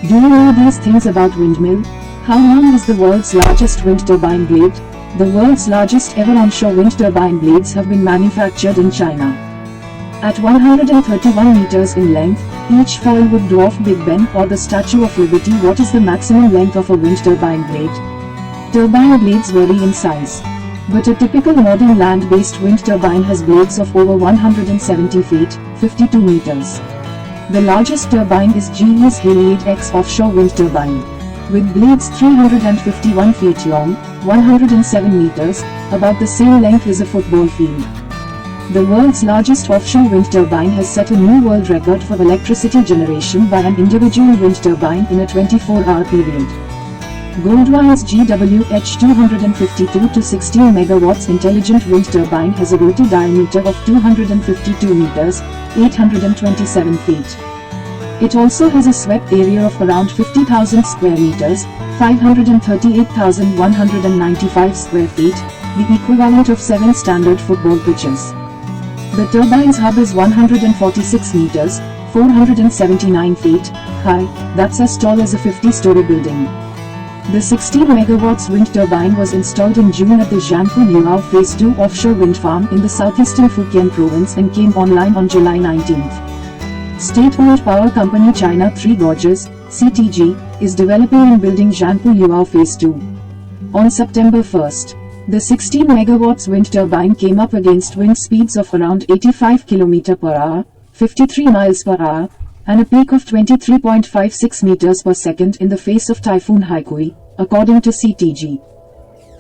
Do you know these things about windmill? How long is the world's largest wind turbine blade? The world's largest ever onshore wind turbine blades have been manufactured in China. At 131 meters in length, each foil would dwarf Big Ben or the Statue of Liberty. What is the maximum length of a wind turbine blade? Turbine blades vary in size, but a typical modern land-based wind turbine has blades of over 170 feet, 52 meters. The largest turbine is GE's Haliade X offshore wind turbine, with blades 351 feet long, 107 meters, about the same length as a football field. The world's largest offshore wind turbine has set a new world record for electricity generation by an individual wind turbine in a 24-hour period. Goldwire's GWH-252 to 16 megawatts intelligent wind turbine has a rotor diameter of 252 meters, 827 feet. It also has a swept area of around 50,000 square meters, 538,195 square feet, the equivalent of 7 standard football pitches. The turbine's hub is 146 meters, 479 feet, high. That's as tall as a 50-story building. The 16 megawatts wind turbine was installed in June at the Zhanpu Yuao Phase 2 offshore wind farm in the southeastern Fujian province and came online on July 19. State-owned power company China Three Gorges, CTG, is developing and building Zhanpu Yuao Phase 2. On September 1, the 16 megawatts wind turbine came up against wind speeds of around 85 km per hour, 53 miles per hour, and a peak of 23.56 meters per second in the face of Typhoon Haikui, according to CTG.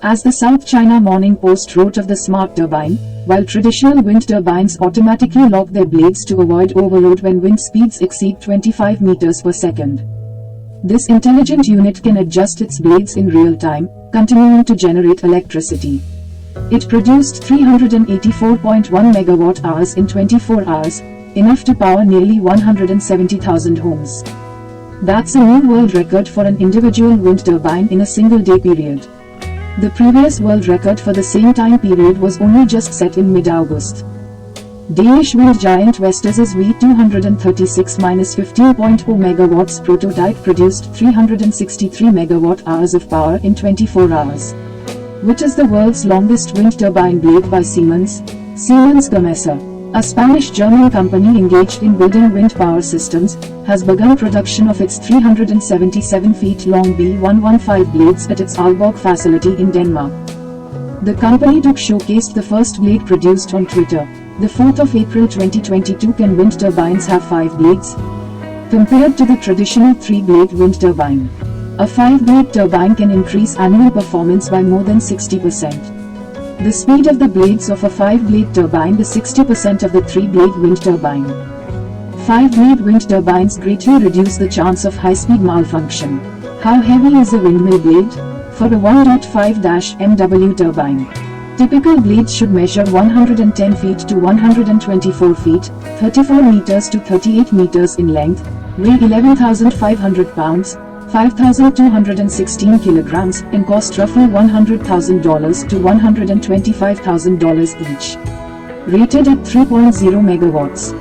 As the South China Morning Post wrote of the smart turbine, while traditional wind turbines automatically lock their blades to avoid overload when wind speeds exceed 25 meters per second, this intelligent unit can adjust its blades in real time, continuing to generate electricity. It produced 384.1 megawatt hours in 24 hours, enough to power nearly 170,000 homes. That's a new world record for an individual wind turbine in a single day period. The previous world record for the same time period was only just set in mid-August. Danish wind giant Vestas' V236-15.0 megawatts prototype produced 363 megawatt hours of power in 24 hours. Which is the world's longest wind turbine blade by Siemens? Siemens Gamesa, a Spanish-German company engaged in building wind power systems, has begun production of its 377 feet long B115 blades at its Aalborg facility in Denmark. The company showcased the first blade produced on Twitter. The 4th of April 2022. Can wind turbines have 5 blades? Compared to the traditional 3-blade wind turbine, a 5-blade turbine can increase annual performance by more than 60%. The speed of the blades of a 5-blade turbine is 60% of the 3-blade wind turbine. 5-blade wind turbines greatly reduce the chance of high-speed malfunction. How heavy is a windmill blade? For a 1.5 MW turbine, typical blades should measure 110 feet to 124 feet, 34 meters to 38 meters in length, weigh 11,500 pounds, 5,216 kilograms, and cost roughly $100,000 to $125,000 each. Rated at 3.0 megawatts.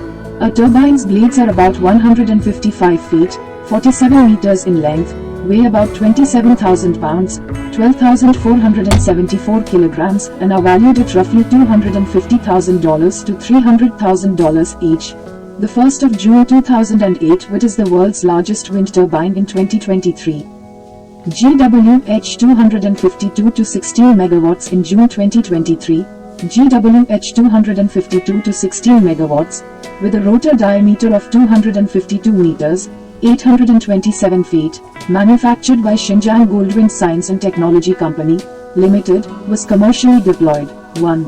A turbine's blades are about 155 feet, 47 meters in length, weigh about 27,000 pounds, 12,474 kilograms, and are valued at roughly $250,000 to $300,000 each. The 1st of June 2008. What is the world's largest wind turbine in 2023? GWH-252 to 16 megawatts in June 2023. GWH-252 to 16 megawatts, with a rotor diameter of 252 meters, 827 feet, manufactured by Xinjiang Goldwind Science and Technology Company, Limited, was commercially deployed. 1.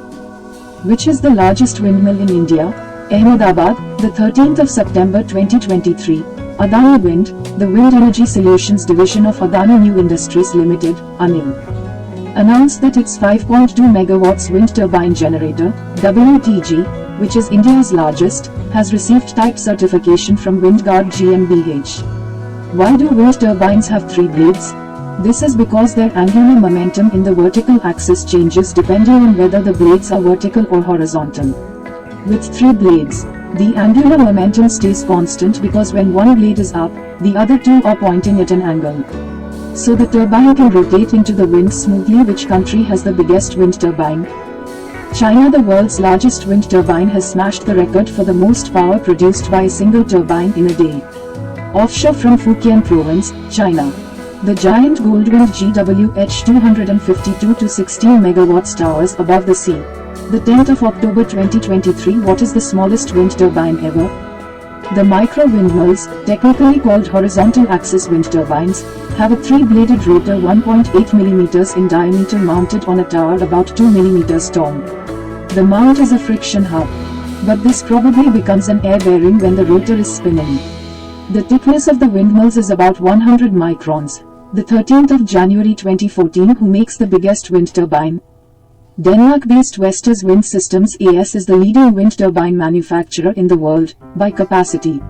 Which is the largest windmill in India? Ahmedabad, the 13th of September 2023. Adani Wind, the wind energy solutions division of Adani New Industries Limited, ANIL, announced that its 5.2 megawatts wind turbine generator, WTG, which is India's largest, has received type certification from WindGuard GmbH. Why do wind turbines have 3 blades? This is because their angular momentum in the vertical axis changes depending on whether the blades are vertical or horizontal. With 3 blades, The angular momentum stays constant because when one blade is up, the other two are pointing at an angle. So the turbine can rotate into the wind smoothly. Which country has the biggest wind turbine? China. The world's largest wind turbine has smashed the record for the most power produced by a single turbine in a day. Offshore from Fujian Province, China. The giant Goldwind GWH 252 to 16 megawatts towers above the sea. The 10th of October 2023. What is the smallest wind turbine ever? The micro windmills, technically called horizontal axis wind turbines, have a three-bladed rotor 1.8 mm in diameter mounted on a tower about 2 mm tall. The mount is a friction hub. But this probably becomes an air bearing when the rotor is spinning. The thickness of the windmills is about 100 microns. The 13th of January 2014. Who makes the biggest wind turbine? Denmark-based Vestas Wind Systems AS is the leading wind turbine manufacturer in the world, by capacity.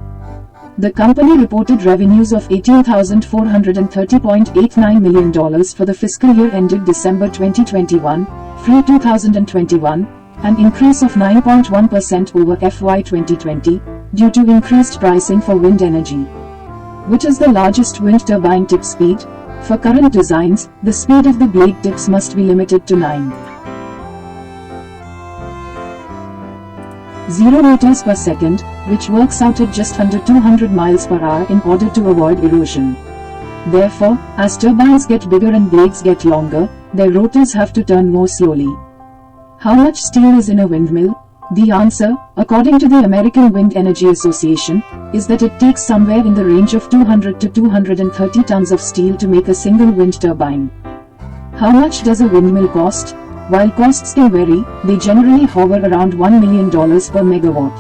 The company reported revenues of $18,430.89 million for the fiscal year ended December 2021, FY 2021, an increase of 9.1% over FY 2020, due to increased pricing for wind energy. Which is the largest wind turbine tip speed? For current designs, the speed of the blade tips must be limited to 9.0 meters per second, which works out at just under 200 miles per hour in order to avoid erosion. Therefore, as turbines get bigger and blades get longer, their rotors have to turn more slowly. How much steel is in a windmill? The answer, according to the American Wind Energy Association, is that it takes somewhere in the range of 200 to 230 tons of steel to make a single wind turbine. How much does a windmill cost? While costs can vary, they generally hover around $1 million per megawatt.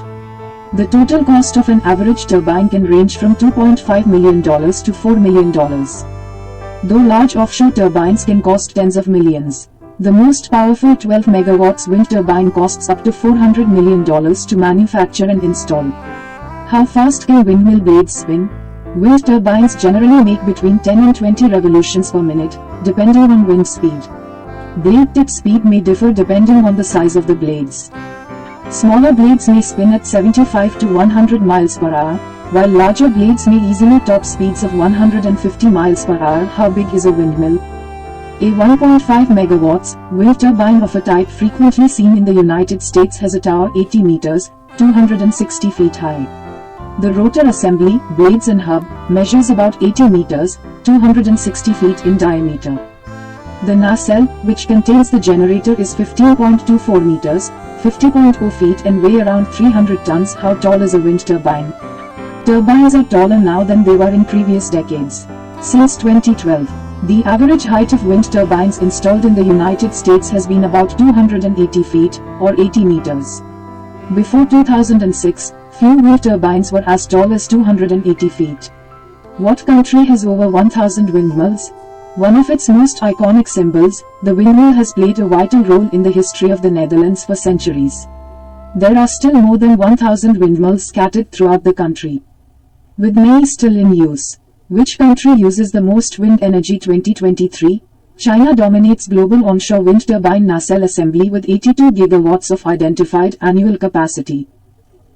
The total cost of an average turbine can range from $2.5 million to $4 million. Though large offshore turbines can cost tens of millions. The most powerful 12 megawatts wind turbine costs up to $400 million to manufacture and install. How fast can windmill blades spin? Wind turbines generally make between 10 and 20 revolutions per minute, depending on wind speed. Blade tip speed may differ depending on the size of the blades. Smaller blades may spin at 75 to 100 miles per hour, while larger blades may easily top speeds of 150 miles per hour. How big is a windmill? A 1.5 megawatts wind turbine of a type frequently seen in the United States has a tower 80 meters, 260 feet high. The rotor assembly, blades and hub, measures about 80 meters, 260 feet in diameter. The nacelle, which contains the generator, is 15.24 meters, 50.0 feet and weigh around 300 tons. How tall is a wind turbine? Turbines are taller now than they were in previous decades. Since 2012, the average height of wind turbines installed in the United States has been about 280 feet, or 80 meters. Before 2006, few wind turbines were as tall as 280 feet. What country has over 1,000 windmills? One of its most iconic symbols, the windmill has played a vital role in the history of the Netherlands for centuries. There are still more than 1,000 windmills scattered throughout the country, with many still in use. Which country uses the most wind energy? 2023. China dominates global onshore wind turbine nacelle assembly with 82 gigawatts of identified annual capacity.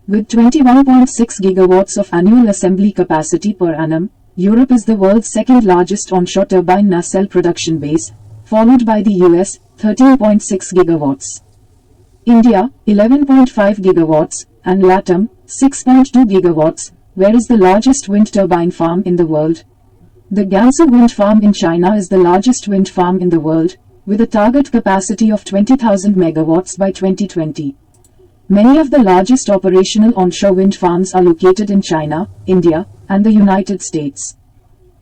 With 21.6 gigawatts of annual assembly capacity per annum, Europe is the world's second largest onshore turbine nacelle production base, followed by the US, 13.6 gigawatts. India, 11.5 gigawatts, and LATAM, 6.2 gigawatts. Where is the largest wind turbine farm in the world? The Gansu Wind Farm in China is the largest wind farm in the world, with a target capacity of 20,000 megawatts by 2020. Many of the largest operational onshore wind farms are located in China, India, and the United States.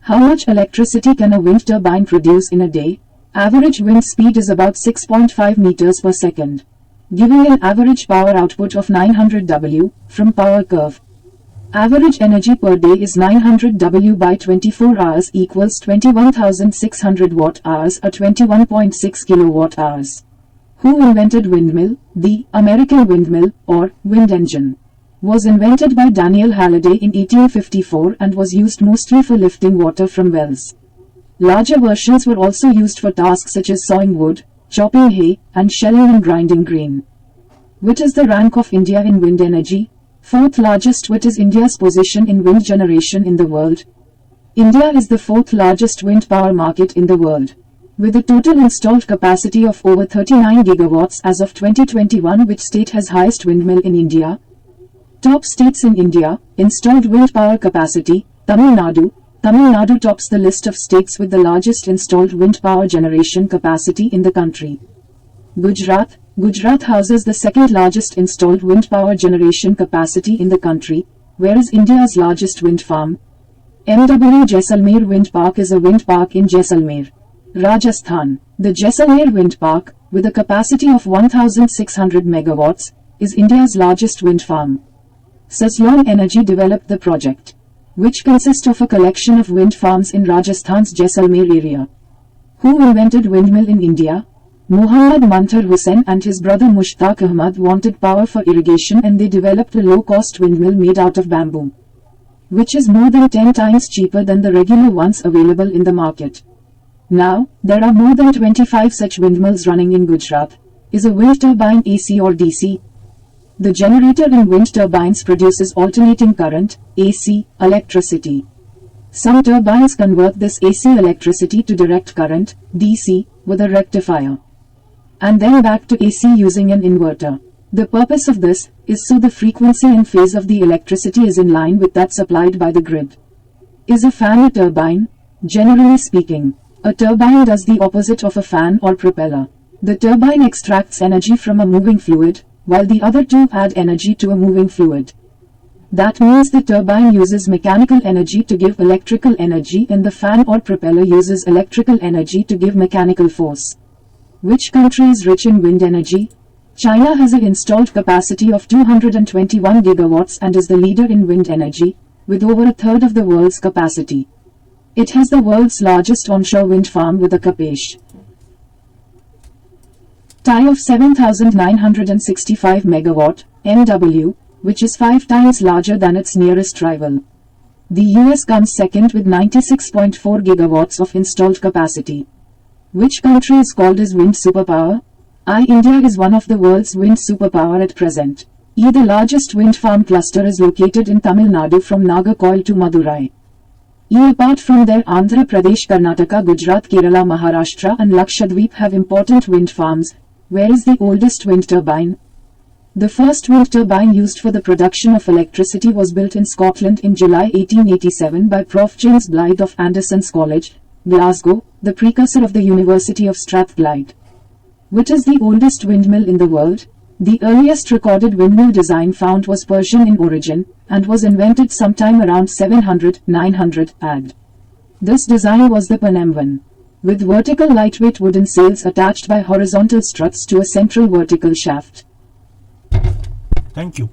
How much electricity can a wind turbine produce in a day? Average wind speed is about 6.5 meters per second, giving an average power output of 900 W, from Power Curve. Average energy per day is 900 W by 24 hours equals 21,600 watt-hours or 21.6 kilowatt-hours. Who invented windmill? The American windmill, or wind engine, was invented by Daniel Halliday in 1854 and was used mostly for lifting water from wells. Larger versions were also used for tasks such as sawing wood, chopping hay, and shelling and grinding grain. Which is the rank of India in wind energy? Fourth largest. What is India's position in wind generation in the world? India is the fourth largest wind power market in the world, with a total installed capacity of over 39 gigawatts as of 2021. Which state has highest windmill in India? Top states in India, installed wind power capacity. Tamil Nadu. Tamil Nadu tops the list of states with the largest installed wind power generation capacity in the country. Gujarat. Gujarat houses the second largest installed wind power generation capacity in the country, whereas India's largest wind farm, MW Jaisalmer Wind Park, is a wind park in Jaisalmer, Rajasthan. The Jaisalmer Wind Park, with a capacity of 1,600 megawatts, is India's largest wind farm. Suzlon Energy developed the project, which consists of a collection of wind farms in Rajasthan's Jaisalmer area. Who invented windmill in India? Muhammad Manthar Hussain and his brother Mushtaq Ahmad wanted power for irrigation, and they developed a low-cost windmill made out of bamboo, which is more than 10 times cheaper than the regular ones available in the market. Now, there are more than 25 such windmills running in Gujarat. Is a wind turbine AC or DC? The generator in wind turbines produces alternating current, AC, electricity. Some turbines convert this AC electricity to direct current, DC, with a rectifier, and then back to AC using an inverter. The purpose of this is so the frequency and phase of the electricity is in line with that supplied by the grid. Is a fan a turbine? Generally speaking, a turbine does the opposite of a fan or propeller. The turbine extracts energy from a moving fluid, while the other two add energy to a moving fluid. That means the turbine uses mechanical energy to give electrical energy, and the fan or propeller uses electrical energy to give mechanical force. Which country is rich in wind energy? China has an installed capacity of 221 gigawatts and is the leader in wind energy, with over a third of the world's capacity. It has the world's largest onshore wind farm with a capacity of 7,965 megawatt, MW, which is 5 times larger than its nearest rival. The US comes second with 96.4 gigawatts of installed capacity. Which country is called as wind superpower? India is one of the world's wind superpower at present. The largest wind farm cluster is located in Tamil Nadu from Nagarcoil to Madurai. Apart from there, Andhra Pradesh, Karnataka, Gujarat, Kerala, Maharashtra and Lakshadweep have important wind farms. Where is the oldest wind turbine? The first wind turbine used for the production of electricity was built in Scotland in July 1887 by Prof. James Blythe of Anderson's College, Glasgow, the precursor of the University of Strathclyde. Which is the oldest windmill in the world? The earliest recorded windmill design found was Persian in origin, and was invented sometime around 700-900 AD. This design was the Panem one, with vertical lightweight wooden sails attached by horizontal struts to a central vertical shaft. Thank you.